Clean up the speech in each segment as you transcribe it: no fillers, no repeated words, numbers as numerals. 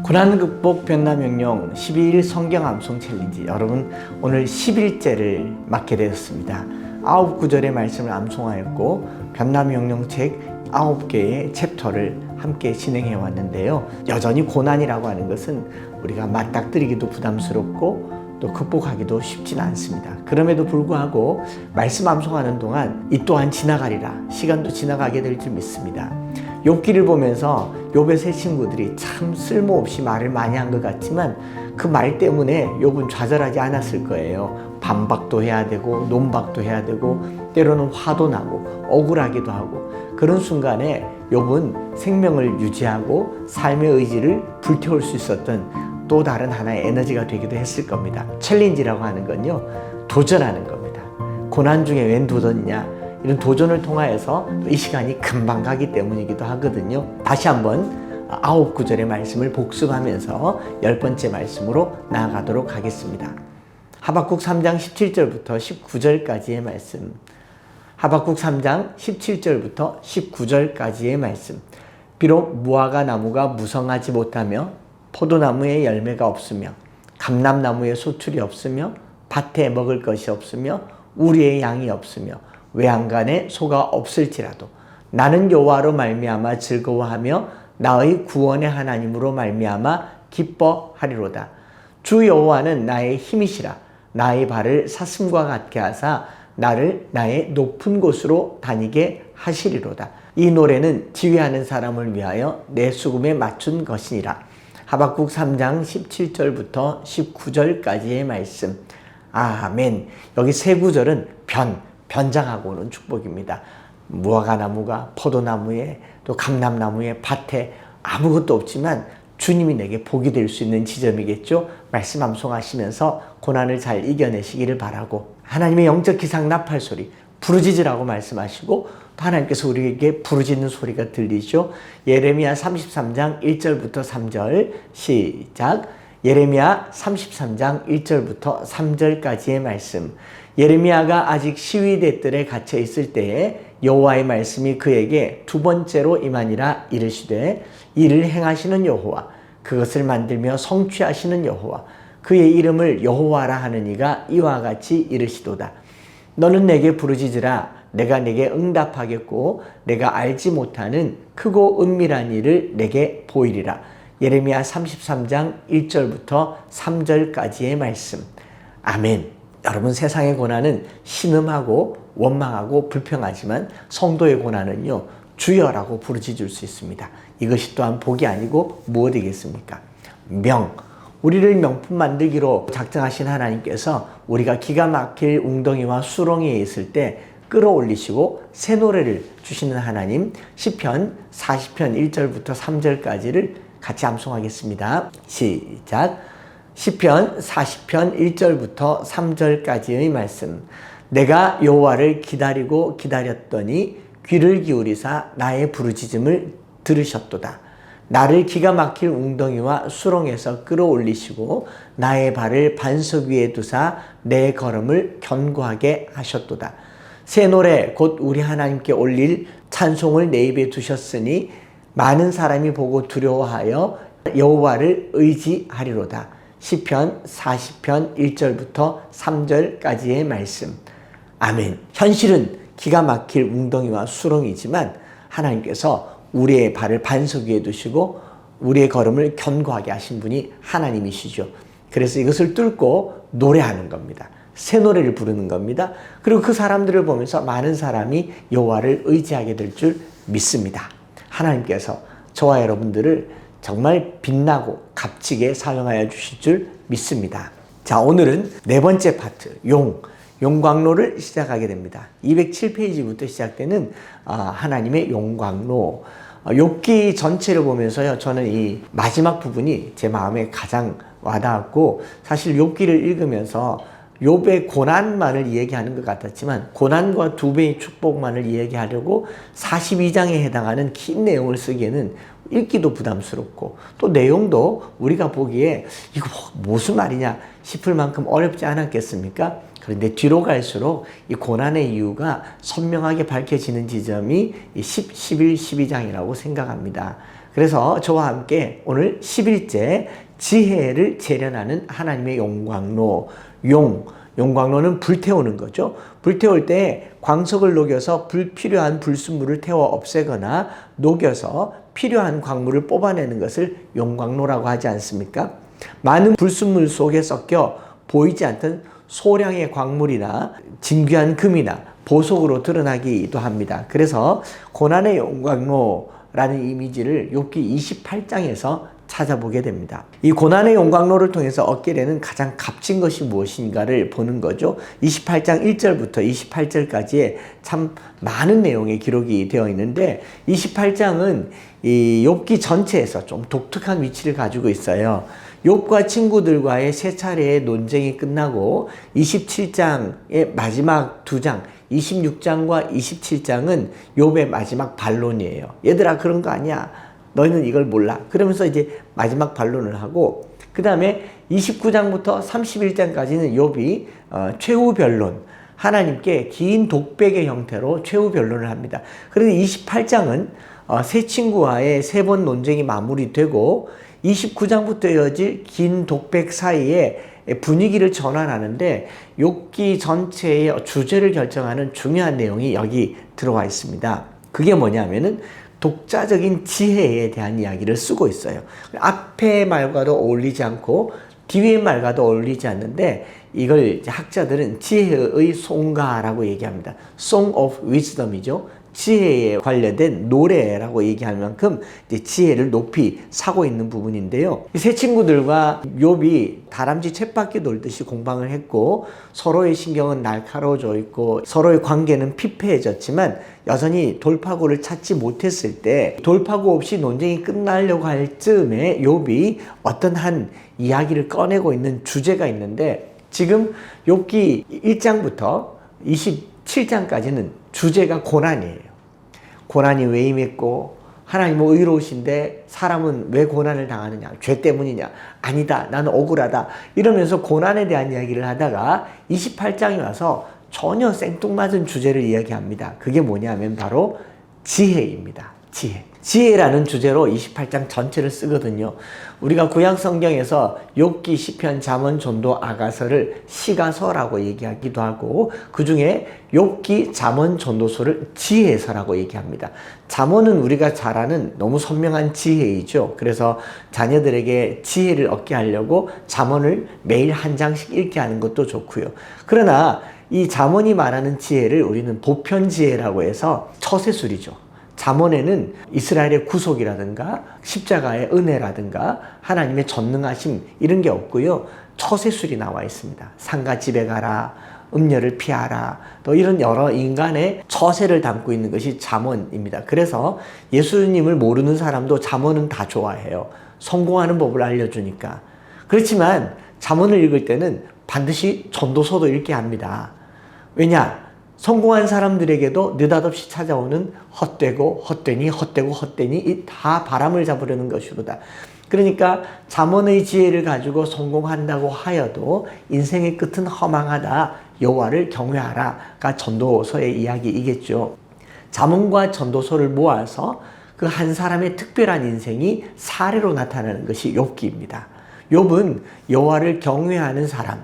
고난 극복 변남명령 12일 성경 암송 챌린지, 여러분 오늘 10일째를 맞게 되었습니다. 9구절의 말씀을 암송하였고 변남명령책 9개의 챕터를 함께 진행해 왔는데요. 여전히 고난이라고 하는 것은 우리가 맞닥뜨리기도 부담스럽고 또 극복하기도 쉽지는 않습니다. 그럼에도 불구하고 말씀 암송하는 동안 이 또한 지나가리라, 시간도 지나가게 될 줄 믿습니다. 욥기를 보면서 욥의 세 친구들이 참 쓸모없이 말을 많이 한 것 같지만 그 말 때문에 욥은 좌절하지 않았을 거예요. 반박도 해야 되고 논박도 해야 되고 때로는 화도 나고 억울하기도 하고, 그런 순간에 욥은 생명을 유지하고 삶의 의지를 불태울 수 있었던 또 다른 하나의 에너지가 되기도 했을 겁니다. 챌린지라고 하는 건요, 도전하는 겁니다. 고난 중에 웬 도전이냐, 이런 도전을 통하여서 이 시간이 금방 가기 때문이기도 하거든요. 다시 한번 9구절의 말씀을 복습하면서 10번째 말씀으로 나아가도록 하겠습니다. 하박국 3장 17절부터 19절까지의 말씀. 하박국 3장 17절부터 19절까지의 말씀. 비록 무화과 나무가 무성하지 못하며 포도나무에 열매가 없으며 감람나무에 소출이 없으며 밭에 먹을 것이 없으며 우리의 양이 없으며 외양간에 소가 없을지라도 나는 여호와로 말미암아 즐거워하며 나의 구원의 하나님으로 말미암아 기뻐하리로다. 주 여호와는 나의 힘이시라. 나의 발을 사슴과 같게 하사 나를 나의 높은 곳으로 다니게 하시리로다. 이 노래는 지휘하는 사람을 위하여 내 수금에 맞춘 것이니라. 하박국 3장 17절부터 19절까지의 말씀. 아멘. 여기 세 구절은 변장하고 오는 축복입니다. 무화과나무가 포도나무에 또 감람나무에 밭에 아무것도 없지만 주님이 내게 복이 될 수 있는 지점이겠죠. 말씀 암송하시면서 고난을 잘 이겨내시기를 바라고, 하나님의 영적 기상 나팔 소리, 부르짖으라고 말씀하시고 또 하나님께서 우리에게 부르짖는 소리가 들리죠. 예레미야 33장 1절부터 3절 시작. 예레미야 33장 1절부터 3절까지의 말씀. 예레미야가 아직 시위대 뜰에 갇혀 있을 때에 여호와의 말씀이 그에게 두 번째로 임하니라. 이르시되 이를 행하시는 여호와, 그것을 만들며 성취하시는 여호와, 그의 이름을 여호와라 하는 이가 이와 같이 이르시도다. 너는 내게 부르짖으라. 내가 내게 응답하겠고 내가 알지 못하는 크고 은밀한 일을 내게 보이리라. 예레미야 33장 1절부터 3절까지의 말씀. 아멘. 여러분, 세상의 고난은 신음하고 원망하고 불평하지만 성도의 고난은요, 주여라고 부르짖을 수 있습니다. 이것이 또한 복이 아니고 무엇이겠습니까? 우리를 명품 만들기로 작정하신 하나님께서 우리가 기가 막힐 웅덩이와 수렁에 있을 때 끌어올리시고 새 노래를 주시는 하나님. 시편 40편 1절부터 3절까지를 같이 암송하겠습니다. 시작. 시편 40편 1절부터 3절까지의 말씀. 내가 여호와를 기다리고 기다렸더니 귀를 기울이사 나의 부르짖음을 들으셨도다. 나를 기가 막힐 웅덩이와 수렁에서 끌어올리시고 나의 발을 반석 위에 두사 내 걸음을 견고하게 하셨도다. 새 노래 곧 우리 하나님께 올릴 찬송을 내 입에 두셨으니 많은 사람이 보고 두려워하여 여호와를 의지하리로다. 시편 40편 1절부터 3절까지의 말씀. 아멘. 현실은 기가 막힐 웅덩이와 수렁이지만 하나님께서 우리의 발을 반석 위에 두시고 우리의 걸음을 견고하게 하신 분이 하나님이시죠. 그래서 이것을 뚫고 노래하는 겁니다. 새 노래를 부르는 겁니다. 그리고 그 사람들을 보면서 많은 사람이 여호와를 의지하게 될 줄 믿습니다. 하나님께서 저와 여러분들을 정말 빛나고 값지게 사용하여 주실 줄 믿습니다. 자, 오늘은 네 번째 파트, 용광로를 시작하게 됩니다. 207페이지부터 시작되는 하나님의 용광로. 욥기 전체를 보면서요, 저는 이 마지막 부분이 제 마음에 가장 와닿았고, 사실 욥기를 읽으면서 욥의 고난만을 이야기하는 것 같았지만 고난과 두 배의 축복만을 이야기하려고 42장에 해당하는 긴 내용을 쓰기에는 읽기도 부담스럽고 또 내용도 우리가 보기에 이거 무슨 말이냐 싶을 만큼 어렵지 않았겠습니까? 그런데 뒤로 갈수록 이 고난의 이유가 선명하게 밝혀지는 지점이 10, 11, 12장이라고 생각합니다. 그래서 저와 함께 오늘 10일째 지혜를 재련하는 하나님의 용광로, 용광로는 불태우는 거죠. 불태울 때 광석을 녹여서 불필요한 불순물을 태워 없애거나 녹여서 필요한 광물을 뽑아내는 것을 용광로라고 하지 않습니까? 많은 불순물 속에 섞여 보이지 않던 소량의 광물이나 진귀한 금이나 보석으로 드러나기도 합니다. 그래서 고난의 용광로라는 이미지를 욥기 28장에서 찾아보게 됩니다. 이 고난의 용광로를 통해서 얻게 되는 가장 값진 것이 무엇인가를 보는 거죠. 28장 1절부터 28절까지의 참 많은 내용의 기록이 되어 있는데 28장은 이 욥기 전체에서 좀 독특한 위치를 가지고 있어요. 욥과 친구들과의 세 차례의 논쟁이 끝나고 27장의 마지막 두 장 26장과 27장은 욥의 마지막 반론이에요. 얘들아 그런 거 아니야. 너희는 이걸 몰라. 그러면서 이제 마지막 반론을 하고 그 다음에 29장부터 31장까지는 욥이 최후 변론, 하나님께 긴 독백의 형태로 최후 변론을 합니다. 그런데 28장은 세 친구와의 세 번 논쟁이 마무리되고 29장부터 이어질 긴 독백 사이에 분위기를 전환하는데 욥기 전체의 주제를 결정하는 중요한 내용이 여기 들어와 있습니다. 그게 뭐냐면은 독자적인 지혜에 대한 이야기를 쓰고 있어요. 앞의 말과도 어울리지 않고 뒤의 말과도 어울리지 않는데 이걸 이제 학자들은 지혜의 송가라고 얘기합니다. Song of Wisdom이죠. 지혜에 관련된 노래라고 얘기할 만큼 이제 지혜를 높이 사고 있는 부분인데요. 세 친구들과 욥이 다람쥐 쳇바퀴 놀듯이 공방을 했고 서로의 신경은 날카로워져 있고 서로의 관계는 피폐해졌지만 여전히 돌파구를 찾지 못했을 때 돌파구 없이 논쟁이 끝나려고 할 즈음에 욥이 어떤 한 이야기를 꺼내고 있는 주제가 있는데 지금 욥기 1장부터 27장까지는 주제가 고난이에요. 고난이 왜 임했고 하나님은 의로우신데 사람은 왜 고난을 당하느냐? 죄 때문이냐? 아니다. 나는 억울하다. 이러면서 고난에 대한 이야기를 하다가 28장에 와서 전혀 생뚱맞은 주제를 이야기합니다. 그게 뭐냐면 바로 지혜입니다. 지혜. 지혜라는 주제로 28장 전체를 쓰거든요. 우리가 구약 성경에서 욥기, 시편, 잠언, 전도, 아가서를 시가서라고 얘기하기도 하고 그 중에 욥기, 잠언, 전도서를 지혜서라고 얘기합니다. 잠언은 우리가 잘 아는 너무 선명한 지혜이죠. 그래서 자녀들에게 지혜를 얻게 하려고 잠언을 매일 한 장씩 읽게 하는 것도 좋고요. 그러나 이 잠언이 말하는 지혜를 우리는 보편지혜라고 해서 처세술이죠. 잠언에는 이스라엘의 구속이라든가 십자가의 은혜라든가 하나님의 전능하심 이런 게 없고요. 처세술이 나와 있습니다. 상가 집에 가라, 음녀를 피하라, 또 이런 여러 인간의 처세를 담고 있는 것이 잠언입니다. 그래서 예수님을 모르는 사람도 잠언은 다 좋아해요. 성공하는 법을 알려주니까. 그렇지만 잠언을 읽을 때는 반드시 전도서도 읽게 합니다. 왜냐? 성공한 사람들에게도 느닷없이 찾아오는 헛되고 헛되니 헛되고 헛되니 이 다 바람을 잡으려는 것이로다. 그러니까 잠언의 지혜를 가지고 성공한다고 하여도 인생의 끝은 허망하다. 여호와를 경외하라가 전도서의 이야기이겠죠. 잠언과 전도서를 모아서 그 한 사람의 특별한 인생이 사례로 나타나는 것이 욥기입니다. 욥은 여호와를 경외하는 사람.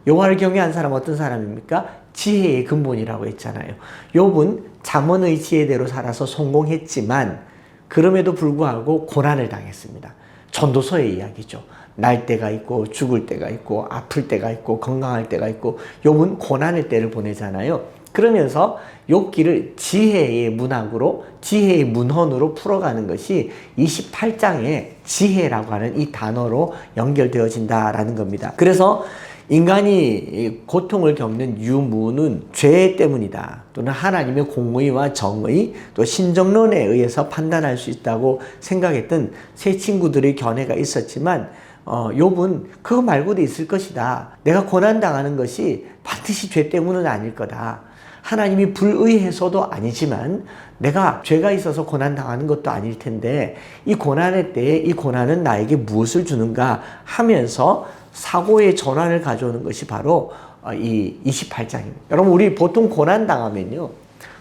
여호와를 경외하는 사람 어떤 사람입니까? 지혜의 근본이라고 했잖아요. 욥은 잠언의 지혜대로 살아서 성공했지만 그럼에도 불구하고 고난을 당했습니다. 전도서의 이야기죠. 날 때가 있고 죽을 때가 있고 아플 때가 있고 건강할 때가 있고 욥은 고난의 때를 보내잖아요. 그러면서 욥기를 지혜의 문학으로 지혜의 문헌으로 풀어가는 것이 28장의 지혜라고 하는 이 단어로 연결되어진다라는 겁니다. 그래서 인간이 고통을 겪는 유무는 죄 때문이다. 또는 하나님의 공의와 정의, 또 신정론에 의해서 판단할 수 있다고 생각했던 세 친구들의 견해가 있었지만 욥은 그거 말고도 있을 것이다. 내가 고난당하는 것이 반드시 죄 때문은 아닐 거다. 하나님이 불의해서도 아니지만 내가 죄가 있어서 고난당하는 것도 아닐 텐데 이 고난의 때에 이 고난은 나에게 무엇을 주는가 하면서 사고의 전환을 가져오는 것이 바로 이 28장입니다. 여러분 우리 보통 고난당하면요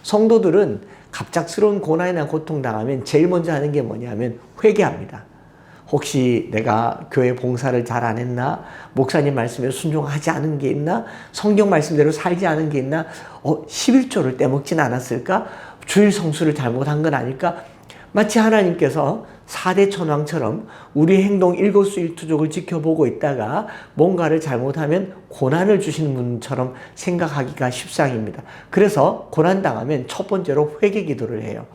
성도들은 갑작스러운 고난이나 고통 당하면 제일 먼저 하는 게 뭐냐면 회개합니다. 혹시 내가 교회 봉사를 잘 안 했나? 목사님 말씀에 순종하지 않은 게 있나? 성경 말씀대로 살지 않은 게 있나? 11조를 떼먹진 않았을까? 주일 성수를 잘못한 건 아닐까? 마치 하나님께서 4대 천왕처럼 우리 행동 일거수일투족을 지켜보고 있다가 뭔가를 잘못하면 고난을 주시는 분처럼 생각하기가 십상입니다. 그래서 고난당하면 첫 번째로 회개 기도를 해요.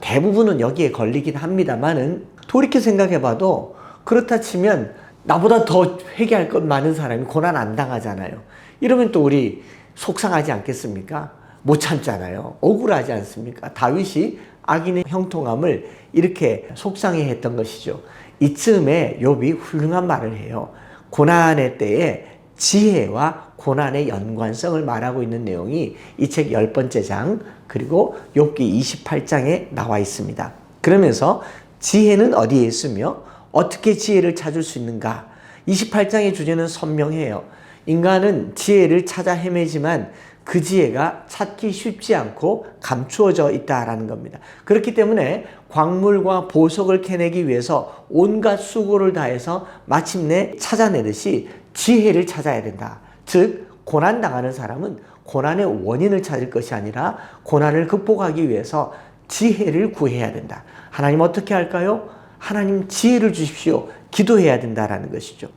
대부분은 여기에 걸리긴 합니다만은 돌이켜 생각해봐도 그렇다 치면 나보다 더 회개할 것 많은 사람이 고난 안 당하잖아요. 이러면 또 우리 속상하지 않겠습니까? 못 참잖아요. 억울하지 않습니까? 다윗이 악인의 형통함을 이렇게 속상해했던 것이죠. 이쯤에 욥이 훌륭한 말을 해요. 고난의 때에 지혜와 고난의 연관성을 말하고 있는 내용이 이 책 10번째 장 그리고 욥기 28장에 나와 있습니다. 그러면서 지혜는 어디에 있으며 어떻게 지혜를 찾을 수 있는가? 28장의 주제는 선명해요. 인간은 지혜를 찾아 헤매지만 그 지혜가 찾기 쉽지 않고 감추어져 있다라는 겁니다. 그렇기 때문에 광물과 보석을 캐내기 위해서 온갖 수고를 다해서 마침내 찾아내듯이 지혜를 찾아야 된다. 즉 고난당하는 사람은 고난의 원인을 찾을 것이 아니라 고난을 극복하기 위해서 지혜를 구해야 된다. 하나님 어떻게 할까요? 하나님 지혜를 주십시오. 기도해야 된다라는 것이죠.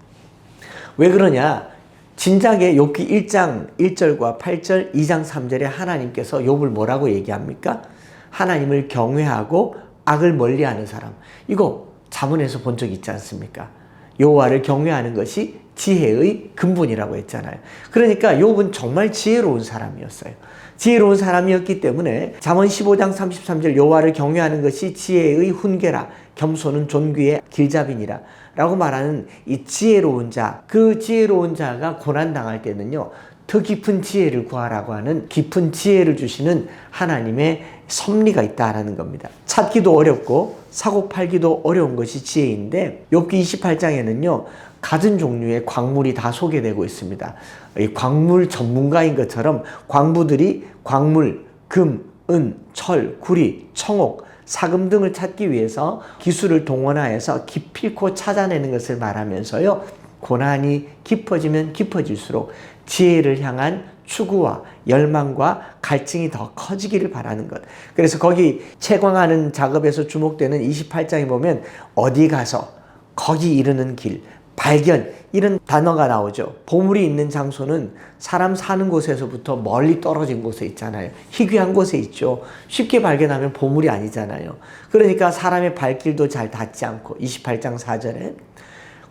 왜 그러냐? 진작에 욥기 1장 1절과 8절, 2장 3절에 하나님께서 욥을 뭐라고 얘기합니까? 하나님을 경외하고 악을 멀리하는 사람. 이거 자문에서 본 적 있지 않습니까? 여호와를 경외하는 것이 지혜의 근본이라고 했잖아요. 그러니까 욥은 정말 지혜로운 사람이었어요. 지혜로운 사람이었기 때문에 잠언 15장 33절 여호와를 경외하는 것이 지혜의 훈계라 겸손은 존귀의 길잡이니라 라고 말하는 이 지혜로운 자, 그 지혜로운 자가 고난당할 때는요 더 깊은 지혜를 구하라고 하는 깊은 지혜를 주시는 하나님의 섭리가 있다라는 겁니다. 찾기도 어렵고 사고 팔기도 어려운 것이 지혜인데 욥기 28장에는요 갖은 종류의 광물이 다 소개되고 있습니다. 이 광물 전문가인 것처럼 광부들이 광물, 금, 은, 철, 구리, 청옥, 사금 등을 찾기 위해서 기술을 동원하여서 기필코 찾아내는 것을 말하면서요 고난이 깊어지면 깊어질수록 지혜를 향한 추구와 열망과 갈증이 더 커지기를 바라는 것. 그래서 거기 채광하는 작업에서 주목되는 28장에 보면 어디 가서 거기 이르는 길, 발견 이런 단어가 나오죠. 보물이 있는 장소는 사람 사는 곳에서부터 멀리 떨어진 곳에 있잖아요. 희귀한 곳에 있죠. 쉽게 발견하면 보물이 아니잖아요. 그러니까 사람의 발길도 잘 닿지 않고 28장 4절에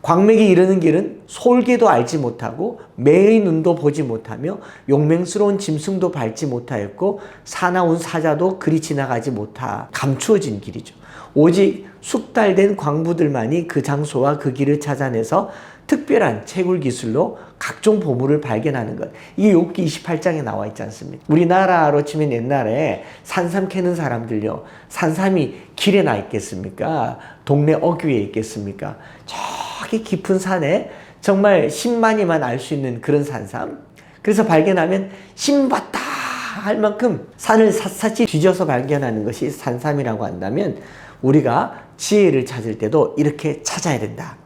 광맥이 이르는 길은 솔개도 알지 못하고 매의 눈도 보지 못하며 용맹스러운 짐승도 밟지 못하였고 사나운 사자도 그리 지나가지 못하 감추어진 길이죠. 오직 숙달된 광부들만이 그 장소와 그 길을 찾아내서 특별한 채굴 기술로 각종 보물을 발견하는 것. 이게 욥기 28장에 나와 있지 않습니까? 우리나라로 치면 옛날에 산삼 캐는 사람들요. 산삼이 길에 나 있겠습니까? 동네 어귀에 있겠습니까? 저기 깊은 산에 정말 신만이만 알 수 있는 그런 산삼. 그래서 발견하면 신봤다 할 만큼 산을 샅샅이 뒤져서 발견하는 것이 산삼이라고 한다면 우리가 지혜를 찾을 때도 이렇게 찾아야 된다.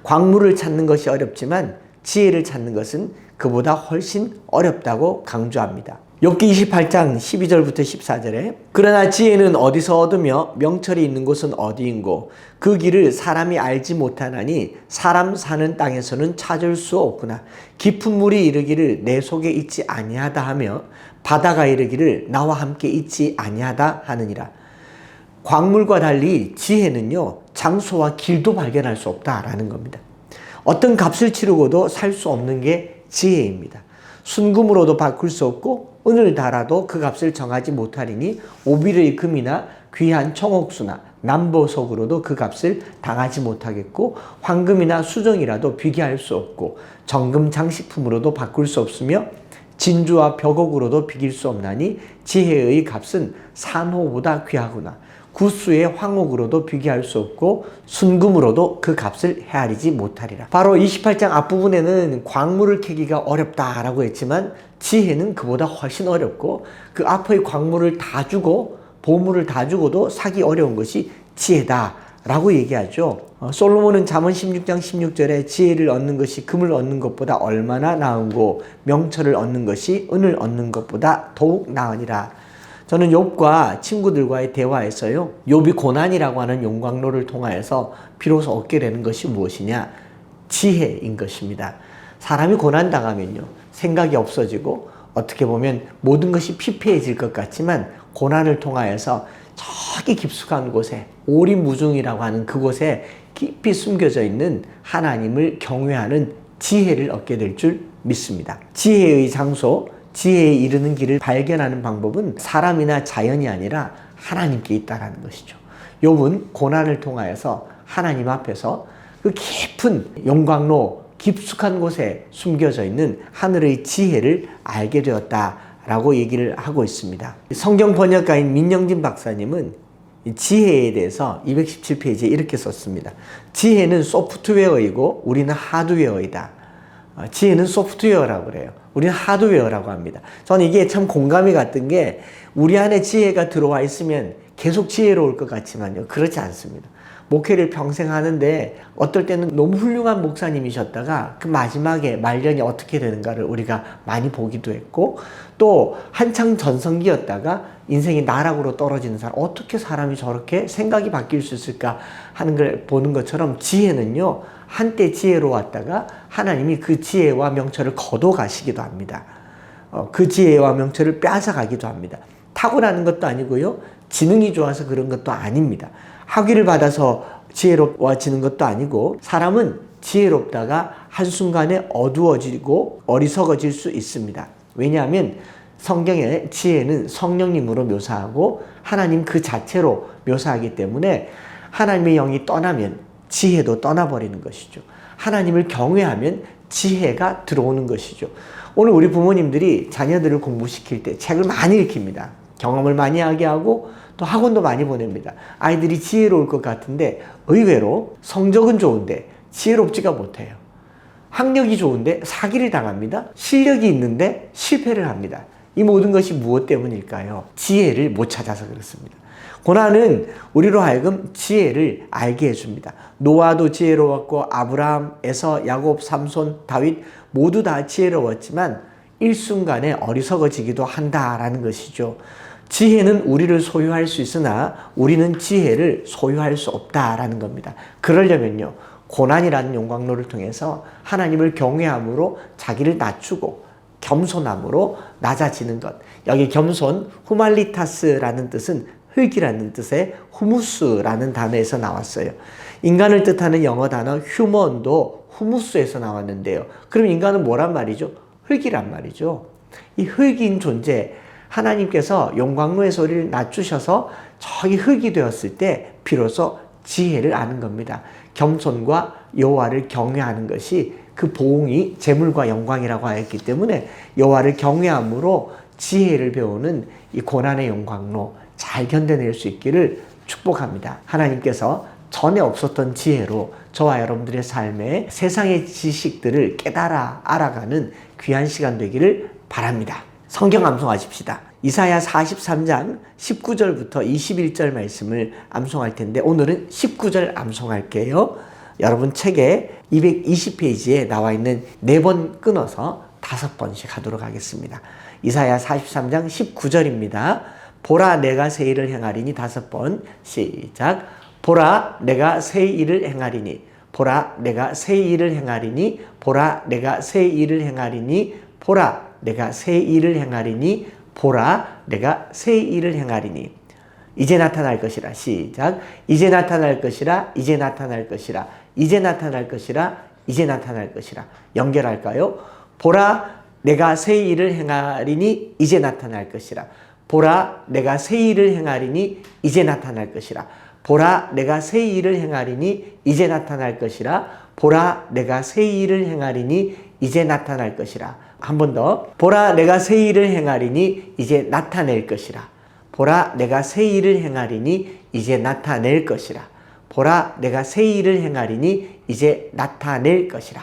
광물을 찾는 것이 어렵지만 지혜를 찾는 것은 그보다 훨씬 어렵다고 강조합니다. 욥기 28장 12절부터 14절에 그러나 지혜는 어디서 얻으며 명철이 있는 곳은 어디인고 그 길을 사람이 알지 못하나니 사람 사는 땅에서는 찾을 수 없구나. 깊은 물이 이르기를 내 속에 있지 아니하다 하며 바다가 이르기를 나와 함께 있지 아니하다 하느니라. 광물과 달리 지혜는요 장소와 길도 발견할 수 없다라는 겁니다. 어떤 값을 치르고도 살 수 없는 게 지혜입니다. 순금으로도 바꿀 수 없고 은을 달아도 그 값을 정하지 못하리니 오빌의 금이나 귀한 청옥수나 남보석으로도 그 값을 당하지 못하겠고 황금이나 수정이라도 비교할 수 없고 정금 장식품으로도 바꿀 수 없으며 진주와 벽옥으로도 비길 수 없나니 지혜의 값은 산호보다 귀하구나. 구수의 황옥으로도 비교할 수 없고 순금으로도 그 값을 헤아리지 못하리라. 바로 28장 앞부분에는 광물을 캐기가 어렵다라고 했지만 지혜는 그보다 훨씬 어렵고 그 앞의 광물을 다 주고 보물을 다 주고도 사기 어려운 것이 지혜다라고 얘기하죠. 솔로몬은 잠언 16장 16절에 지혜를 얻는 것이 금을 얻는 것보다 얼마나 나은고 명철을 얻는 것이 은을 얻는 것보다 더욱 나으니라. 저는 욥과 친구들과의 대화에서요, 욥이 고난이라고 하는 용광로를 통하여서 비로소 얻게 되는 것이 무엇이냐? 지혜인 것입니다. 사람이 고난당하면요, 생각이 없어지고 어떻게 보면 모든 것이 피폐해질 것 같지만 고난을 통하여서 저기 깊숙한 곳에 오리무중이라고 하는 그곳에 깊이 숨겨져 있는 하나님을 경외하는 지혜를 얻게 될 줄 믿습니다. 지혜의 장소, 지혜에 이르는 길을 발견하는 방법은 사람이나 자연이 아니라 하나님께 있다는 것이죠. 욥은 고난을 통하여서 하나님 앞에서 그 깊은 용광로, 깊숙한 곳에 숨겨져 있는 하늘의 지혜를 알게 되었다라고 얘기를 하고 있습니다. 성경 번역가인 민영진 박사님은 지혜에 대해서 217페이지에 이렇게 썼습니다. 지혜는 소프트웨어이고 우리는 하드웨어이다. 지혜는 소프트웨어라고 그래요. 우리는 하드웨어라고 합니다. 저는 이게 참 공감이 갔던 게 우리 안에 지혜가 들어와 있으면 계속 지혜로울 것 같지만요, 그렇지 않습니다. 목회를 평생 하는데 어떨 때는 너무 훌륭한 목사님이셨다가 그 마지막에 말년이 어떻게 되는가를 우리가 많이 보기도 했고, 또 한창 전성기였다가 인생이 나락으로 떨어지는 사람, 어떻게 사람이 저렇게 생각이 바뀔 수 있을까 하는 걸 보는 것처럼 지혜는요, 한때 지혜로웠다가 하나님이 그 지혜와 명철을 거둬가시기도 합니다. 그 지혜와 명철을 빼앗아가기도 합니다. 타고나는 것도 아니고요, 지능이 좋아서 그런 것도 아닙니다. 학위를 받아서 지혜로워지는 것도 아니고, 사람은 지혜롭다가 한순간에 어두워지고 어리석어질 수 있습니다. 왜냐하면 성경의 지혜는 성령님으로 묘사하고 하나님 그 자체로 묘사하기 때문에 하나님의 영이 떠나면 지혜도 떠나버리는 것이죠. 하나님을 경외하면 지혜가 들어오는 것이죠. 오늘 우리 부모님들이 자녀들을 공부시킬 때 책을 많이 읽힙니다. 경험을 많이 하게 하고 또 학원도 많이 보냅니다. 아이들이 지혜로울 것 같은데 의외로 성적은 좋은데 지혜롭지가 못해요. 학력이 좋은데 사기를 당합니다. 실력이 있는데 실패를 합니다. 이 모든 것이 무엇 때문일까요? 지혜를 못 찾아서 그렇습니다. 고난은 우리로 하여금 지혜를 알게 해줍니다. 노아도 지혜로웠고 아브라함, 에서, 야곱, 삼손, 다윗 모두 다 지혜로웠지만 일순간에 어리석어지기도 한다라는 것이죠. 지혜는 우리를 소유할 수 있으나 우리는 지혜를 소유할 수 없다라는 겁니다. 그러려면요, 고난이라는 용광로를 통해서 하나님을 경외함으로 자기를 낮추고 겸손함으로 낮아지는 것. 여기 겸손, 후말리타스라는 뜻은 흙이라는 뜻의 후무스라는 단어에서 나왔어요. 인간을 뜻하는 영어 단어 휴먼도 후무스에서 나왔는데요. 그럼 인간은 뭐란 말이죠? 흙이란 말이죠. 이 흙인 존재, 하나님께서 용광로의 소리를 낮추셔서 저기 흙이 되었을 때 비로소 지혜를 아는 겁니다. 겸손과 여호와를 경외하는 것이 그 보응이 재물과 영광이라고 하였기 때문에 여호와를 경외함으로 지혜를 배우는 이 고난의 용광로 잘 견뎌낼 수 있기를 축복합니다. 하나님께서 전에 없었던 지혜로 저와 여러분들의 삶에 세상의 지식들을 깨달아 알아가는 귀한 시간 되기를 바랍니다. 성경 암송하십시다. 이사야 43장 19절부터 21절 말씀을 암송할 텐데 오늘은 19절 암송할게요. 여러분 책에 220페이지에 나와 있는 4번 끊어서 5번씩 하도록 하겠습니다. 이사야 43장 19절입니다. 보라 내가 새 일을 행하리니 5번 시작. 보라 내가 새 일을 행하리니, 보라 내가 새 일을 행하리니, 보라 내가 새 일을 행하리니, 보라 내가 새 일을 행하리니, 보라 내가 새 일을 행하리니. 이제 나타날 것이라. 시작. 이제 나타날 것이라. 이제 나타날 것이라. 이제 나타날 것이라. 이제 나타날 것이라. 연결할까요? 보라 내가 새 일을 행하리니 이제 나타날 것이라. 보라 내가 새 일을 행하리니 이제 나타날 것이라. 보라 내가 새 일을 행하리니 이제 나타날 것이라. 보라 내가 새 일을 행하리니 이제 나타날 것이라. 한 번 더. 보라 내가 새 일을 행하리니 이제 나타낼 것이라. 보라 내가 새 일을 행하리니 이제 나타낼 것이라. 보라 내가 새 일을 행하리니 이제 나타낼 것이라.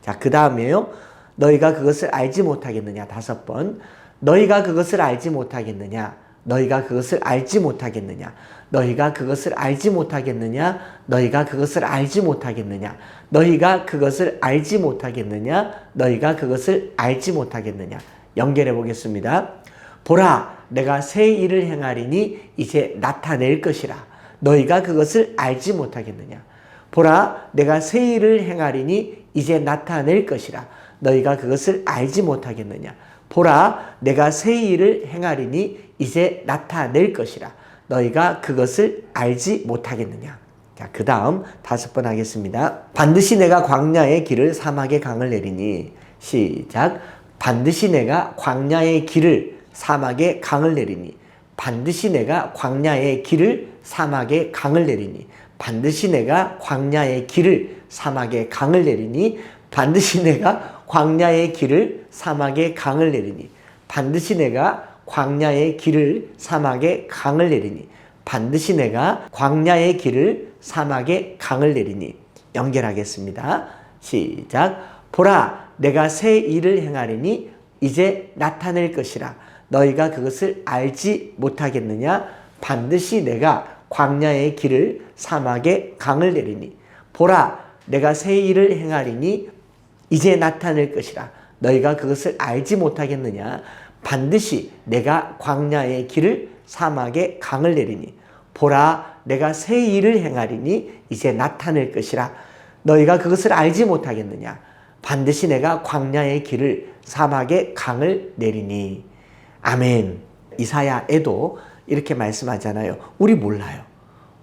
자, 그 다음에요. 너희가 그것을 알지 못하겠느냐. 5번. 너희가 그것을 알지 못하겠느냐. 너희가 그것을 알지 못하겠느냐. 너희가 그것을 알지 못하겠느냐. 너희가 그것을 알지 못하겠느냐. 너희가 그것을 알지 못하겠느냐. 너희가 그것을 알지 못하겠느냐. 연결해 보겠습니다. 보라 내가 새 일을 행하리니 이제 나타낼 것이라. 너희가 그것을 알지 못하겠느냐. 보라 내가 새 일을 행하리니 이제 나타낼 것이라. 너희가 그것을 알지 못하겠느냐. 보라 내가 새 일을 행하리니 이제 나타낼 것이라. 너희가 그것을 알지 못하겠느냐. 자, 그 다음 5번 하겠습니다. 반드시 내가 광야의 길을 사막의 강을 내리니. 시작. 반드시 내가 광야의 길을 사막의 강을 내리니. 반드시 내가 광야의 길을 사막의 강을 내리니. 반드시 내가 광야의 길을 사막의 강을 내리니. 반드시 내가 광야의 길을 사막의 강을 내리니. 반드시 내가 광야의 길을 사막의 강을 내리니. 반드시 내가 광야의 길을 사막의 강을 내리니. 연결하겠습니다. 시작. 보라 내가 새 일을 행하리니 이제 나타낼 것이라. 너희가 그것을 알지 못하겠느냐. 반드시 내가 광야의 길을 사막의 강을 내리니. 보라 내가 새 일을 행하리니 이제 나타낼 것이라. 너희가 그것을 알지 못하겠느냐. 반드시 내가 광야의 길을 사막의 강을 내리니. 보라 내가 새 일을 행하리니 이제 나타낼 것이라. 너희가 그것을 알지 못하겠느냐. 반드시 내가 광야의 길을 사막의 강을 내리니. 아멘. 이사야에도 이렇게 말씀하잖아요. 우리 몰라요.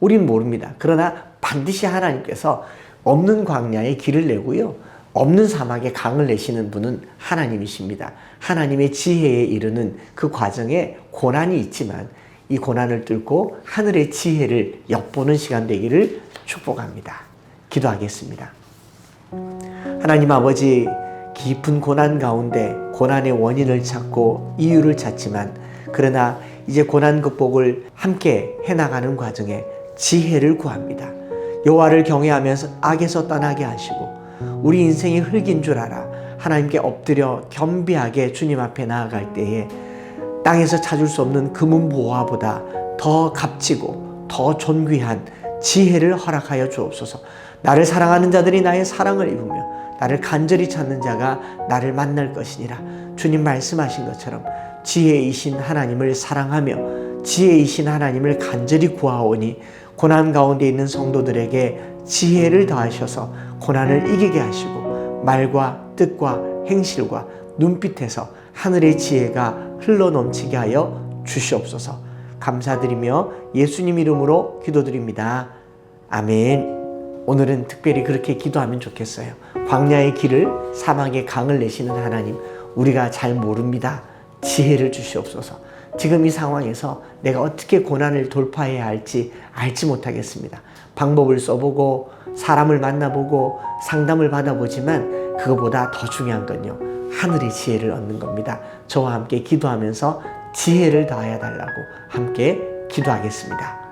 우린 모릅니다. 그러나 반드시 하나님께서 없는 광야에 길을 내고요. 없는 사막에 강을 내시는 분은 하나님이십니다. 하나님의 지혜에 이르는 그 과정에 고난이 있지만 이 고난을 뚫고 하늘의 지혜를 엿보는 시간 되기를 축복합니다. 기도하겠습니다. 하나님 아버지, 깊은 고난 가운데 고난의 원인을 찾고 이유를 찾지만 그러나 이제 고난 극복을 함께 해나가는 과정에 지혜를 구합니다. 여호와를 경외하면서 악에서 떠나게 하시고 우리 인생이 흙인 줄 알아 하나님께 엎드려 겸비하게 주님 앞에 나아갈 때에 땅에서 찾을 수 없는 금은 보화보다 더 값지고 더 존귀한 지혜를 허락하여 주옵소서. 나를 사랑하는 자들이 나의 사랑을 입으며 나를 간절히 찾는 자가 나를 만날 것이니라. 주님 말씀하신 것처럼 지혜이신 하나님을 사랑하며 지혜이신 하나님을 간절히 구하오니 고난 가운데 있는 성도들에게 지혜를 더하셔서 고난을 이기게 하시고 말과 뜻과 행실과 눈빛에서 하늘의 지혜가 흘러넘치게 하여 주시옵소서. 감사드리며 예수님 이름으로 기도드립니다. 아멘. 오늘은 특별히 그렇게 기도하면 좋겠어요. 광야의 길을 사막의 강을 내시는 하나님, 우리가 잘 모릅니다. 지혜를 주시옵소서. 지금 이 상황에서 내가 어떻게 고난을 돌파해야 할지 알지 못하겠습니다. 방법을 써보고 사람을 만나보고 상담을 받아보지만 그것보다 더 중요한 건요, 하늘의 지혜를 얻는 겁니다. 저와 함께 기도하면서 지혜를 더하여 달라고 함께 기도하겠습니다.